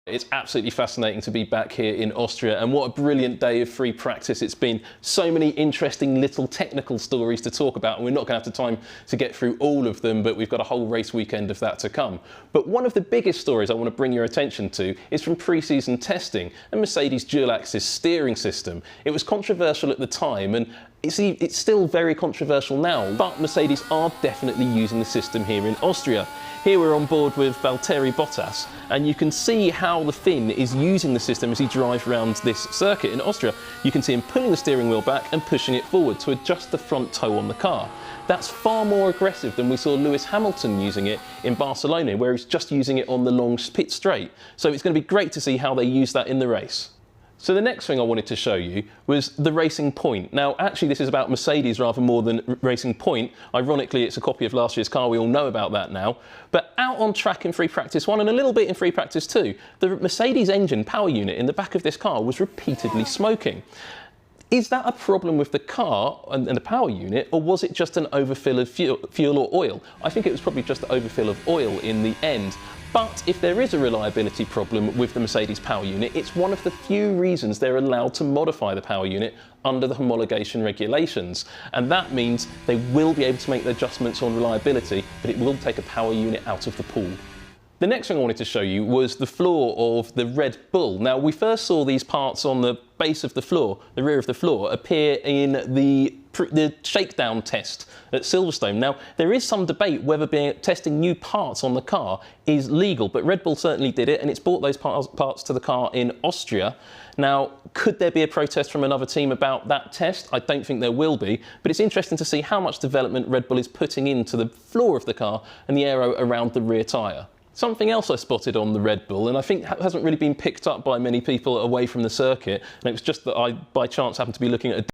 It's absolutely fascinating to be back here in Austria, and what a brilliant day of free practice it's been. So many interesting little technical stories to talk about, and we're not going to have the time to get through all of them, but we've got a whole race weekend of that to come. But one of the biggest stories I want to bring your attention to is from pre-season testing and Mercedes dual axis steering system. It was controversial at the time, and it's still very controversial now, but Mercedes are definitely using the system here in Austria. Here we're on board with Valtteri Bottas, and you can see how the Finn is using the system as he drives around this circuit in Austria. You can see him pulling the steering wheel back and pushing it forward to adjust the front toe on the car. That's far more aggressive than we saw Lewis Hamilton using it in Barcelona, where he's just using it on the long pit straight. So it's going to be great to see how they use that in the race. So the next thing I wanted to show you was the Racing Point. Now, actually, this is about Mercedes rather more than Racing Point. Ironically, it's a copy of last year's car. We all know about that now. But out on track in free practice 1 and a little bit in free practice 2, the Mercedes engine power unit in the back of this car was repeatedly smoking. Is that a problem with the car and the power unit, or was it just an overfill of fuel or oil? I think it was probably just the overfill of oil in the end. But if there is a reliability problem with the Mercedes power unit, it's one of the few reasons they're allowed to modify the power unit under the homologation regulations. And that means they will be able to make the adjustments on reliability, but it will take a power unit out of the pool. The next thing I wanted to show you was the floor of the Red Bull. Now, we first saw these parts on the base of the floor, the rear of the floor, appear in the shakedown test at Silverstone. Now, there is some debate whether testing new parts on the car is legal, but Red Bull certainly did it, and it's brought those parts to the car in Austria. Now, could there be a protest from another team about that test? I don't think there will be, but it's interesting to see how much development Red Bull is putting into the floor of the car and the aero around the rear tyre. Something else I spotted on the Red Bull, and I think hasn't really been picked up by many people away from the circuit, and it was just that I, by chance, happened to be looking at a